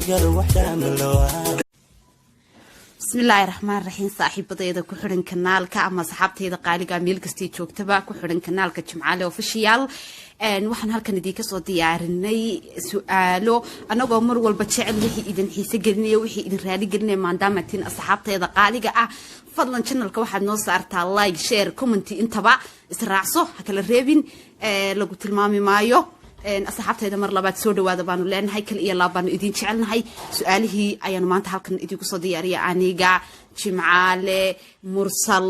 بسم الله الرحمن الرحيم صاحبتي ku xiran kanaalka ama saxaabtayda qaaliga meel kasta joogtaba ku xiran kanaalka Jimcaale official waxaan halkan idin ka soo diyaarinay su'aalo anagoo mar walba jecel wixii idin xiise gelinayo wixii idin raali gelinayo maadaama tiin asxaabtayda qaaliga ah fadlan channelka waxaad noo saartaa like share comment intaba israacso ha kala reebin lagu tilmaami maayo asxaabtayda mar labaad soo dhawaada baanu leenahay kal iyo laabaan idin jecelnahay su'aalihii ayaan maanta halkan idin ku soo diyaariyay aniga Jimcaale mursal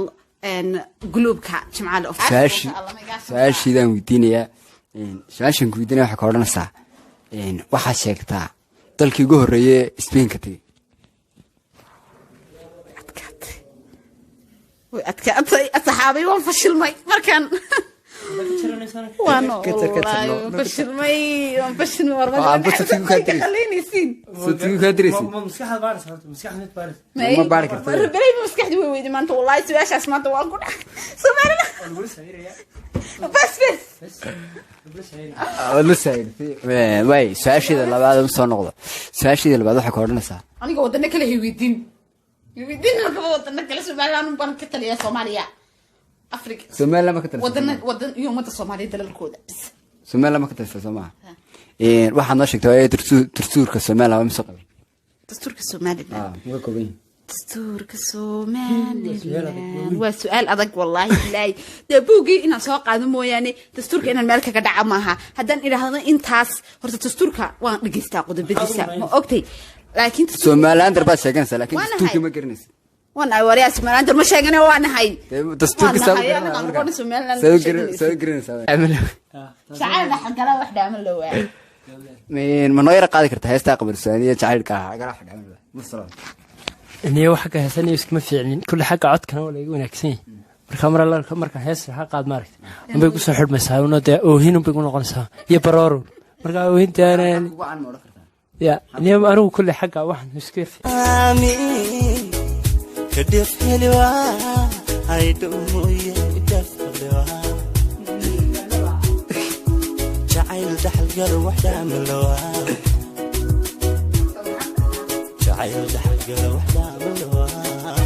guluubka Jimcaale official su'aashiidan weydiinaya su'aashan ku weydiinaya waxa ka odhanaysaa waxa sheegtaa dalkii ugu horeeyay Spain ka tagay adkaatay asxaabay waan fashilmay markan وانا بشرمي خليني سين صدقني كادريسي مسكحة بارس مسكحة نت بارس ما بارك ربي مسكحة ويدي ما انت والله سواش اسمعت واقول سمعنا بس لسه واي ساشي ده لبعض مسون نقطة ساشي ده لبعض حكوا لنا سا أنا قلت لك له يودين ما قلت لك له سبحان الله بنك تلي Soomaaliya أفريقيا سوماليا ما كنت ودن يوم الصومالي دل الكودة سوماليا ما كنت سوماليا واحد ناشك تواي ترسور كسوماليا ما مسقط دستور كسومالي مو كوبين دستور كسومالي وسؤال أدق والله لا دبوجي إن أسواق هذا مو يعني دستور كأن الملكة قد عمها هذا إذا هذا إنتاس هرت دستور كا وان نجست أقود بديسة أوكي لكن سوماليا أنت بس شايفين لكن دستور كم كرنيس وانا وريا سمعنا انت مش شايفين وانا هاي دستور كسوماليا انا نقول سمعنا سوي عمل شعرنا حقنا واحده عمل له من غير قاعده كرت هيستا قبل السعوديه شعرك حق راح عمل له مصر اني وحكا هسني اسكما فيعلين كل حاجه عدكنا ولا wanaagsan marka hees waxa qaad maaragt inbay ku soo xidhmaysaa una de oohin inbay ku noqonaysaa iyo barooro marka oohintaana ya niyo anigu kulli xagga waxan iskir كدف حلوة هيدومي كدف حلوة جعيل دحل قلب وحدة ملوة جعيل دحل قلب وحدة ملوة